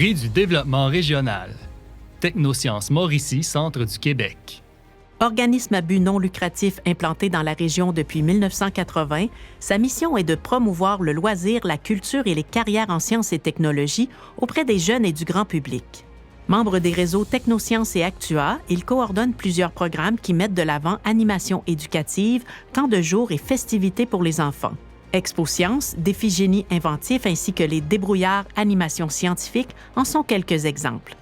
Prix du développement régional. Technosciences Mauricie, Centre du Québec. Organisme à but non lucratif implanté dans la région depuis 1980, sa mission est de promouvoir le loisir, la culture et les carrières en sciences et technologies auprès des jeunes et du grand public. Membre des réseaux Technosciences et Actua, il coordonne plusieurs programmes qui mettent de l'avant animation éducative, temps de jour et festivités pour les enfants. Expo Sciences, défis génie inventif ainsi que les débrouillards animations scientifiques en sont quelques exemples.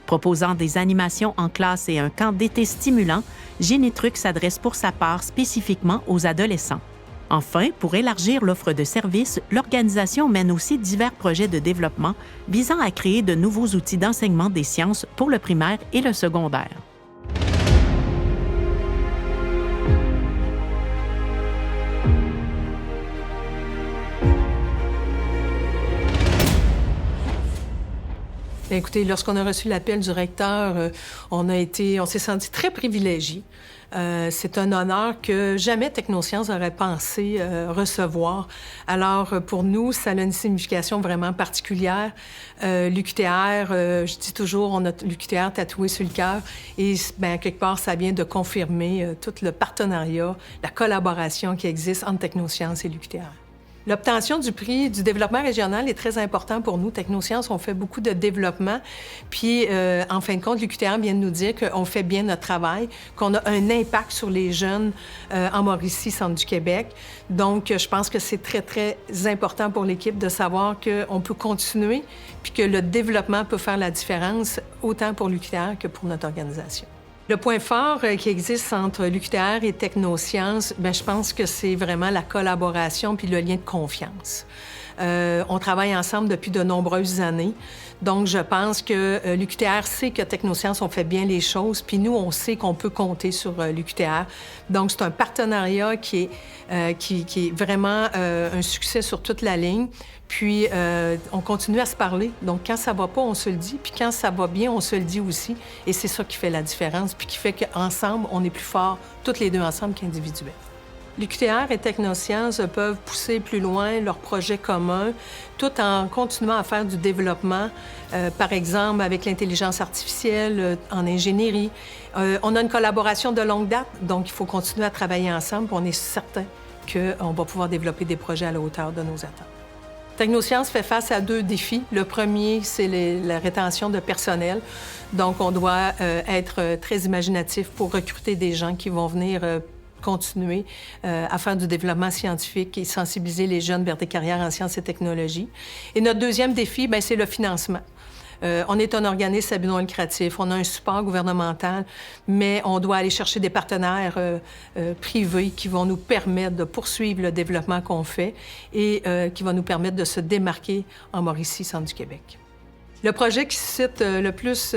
Proposant des animations en classe et un camp d'été stimulant, Génitruc s'adresse pour sa part spécifiquement aux adolescents. Enfin, pour élargir l'offre de services, l'organisation mène aussi divers projets de développement visant à créer de nouveaux outils d'enseignement des sciences pour le primaire et le secondaire. Écoutez, lorsqu'on a reçu l'appel du recteur, on s'est senti très privilégiés. C'est un honneur que jamais Technosciences aurait pensé recevoir. Alors, pour nous, ça a une signification vraiment particulière. L'UQTR, je dis toujours, on a l'UQTR tatoué sur le cœur. Et bien, quelque part, ça vient de confirmer tout le partenariat, la collaboration qui existe entre Technosciences et l'UQTR. L'obtention du prix du développement régional est très important pour nous. Technosciences, on fait beaucoup de développement. Puis, en fin de compte, l'UQTR vient de nous dire qu'on fait bien notre travail, qu'on a un impact sur les jeunes en Mauricie, Centre du Québec. Donc, je pense que c'est très, très important pour l'équipe de savoir qu'on peut continuer puis que le développement peut faire la différence autant pour l'UQTR que pour notre organisation. Le point fort qui existe entre l'UQTR et Technosciences, bien, je pense que c'est vraiment la collaboration puis le lien de confiance. On travaille ensemble depuis de nombreuses années. Donc, je pense que l'UQTR sait que Technosciences, on fait bien les choses, puis nous, on sait qu'on peut compter sur l'UQTR. Donc, c'est un partenariat qui est vraiment un succès sur toute la ligne. Puis, on continue à se parler. Donc, quand ça va pas, on se le dit. Puis, quand ça va bien, on se le dit aussi. Et c'est ça qui fait la différence, puis qui fait qu'ensemble, on est plus forts, toutes les deux ensemble, qu'individuels. L'UQTR et Technosciences peuvent pousser plus loin leurs projets communs, tout en continuant à faire du développement, par exemple avec l'intelligence artificielle, en ingénierie. On a une collaboration de longue date, donc il faut continuer à travailler ensemble, puis on est certain qu'on va pouvoir développer des projets à la hauteur de nos attentes. Technosciences fait face à 2 défis. Le premier, c'est la rétention de personnel. Donc, on doit être très imaginatif pour recruter des gens qui vont venir continuer à faire du développement scientifique et sensibiliser les jeunes vers des carrières en sciences et technologies. Et notre deuxième défi, bien, c'est le financement. On est un organisme à but non lucratif, on a un support gouvernemental, mais on doit aller chercher des partenaires privés qui vont nous permettre de poursuivre le développement qu'on fait et qui va nous permettre de se démarquer en Mauricie, Centre du Québec. Le projet qui suscite le plus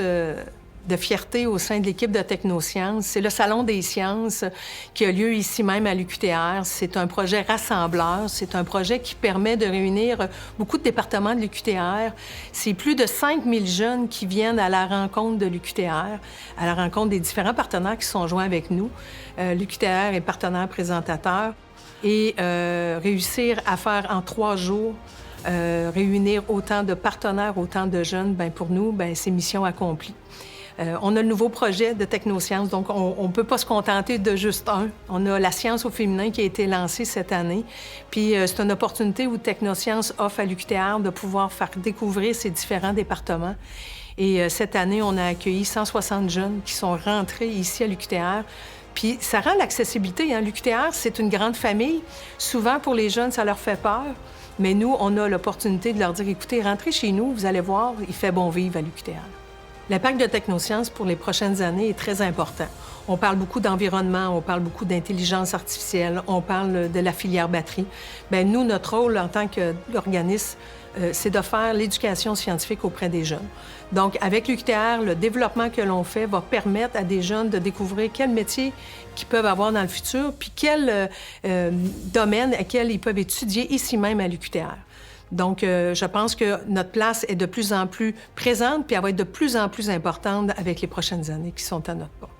de fierté au sein de l'équipe de Technosciences, c'est le Salon des sciences qui a lieu ici même à l'UQTR. C'est un projet rassembleur, c'est un projet qui permet de réunir beaucoup de départements de l'UQTR. C'est plus de 5000 jeunes qui viennent à la rencontre de l'UQTR, à la rencontre des différents partenaires qui sont joints avec nous. L'UQTR est partenaire présentateur et réussir à faire en 3 jours réunir autant de partenaires, autant de jeunes, bien, pour nous, bien, c'est mission accomplie. On a le nouveau projet de Technosciences, donc on ne peut pas se contenter de juste un. On a la science au féminin qui a été lancée cette année. Puis c'est une opportunité où Technosciences offre à l'UQTR de pouvoir faire découvrir ces différents départements. Et cette année, on a accueilli 160 jeunes qui sont rentrés ici à l'UQTR. Puis ça rend l'accessibilité. Hein? L'UQTR, c'est une grande famille. Souvent, pour les jeunes, ça leur fait peur. Mais nous, on a l'opportunité de leur dire, écoutez, rentrez chez nous, vous allez voir, il fait bon vivre à l'UQTR. L'impact de Technosciences pour les prochaines années est très important. On parle beaucoup d'environnement, on parle beaucoup d'intelligence artificielle, on parle de la filière batterie. Bien, nous, notre rôle en tant qu'organisme, c'est de faire l'éducation scientifique auprès des jeunes. Donc, avec l'UQTR, le développement que l'on fait va permettre à des jeunes de découvrir quels métiers qu'ils peuvent avoir dans le futur, puis quels domaines à quels ils peuvent étudier ici même à l'UQTR. Donc, je pense que notre place est de plus en plus présente, puis elle va être de plus en plus importante avec les prochaines années qui sont à notre porte.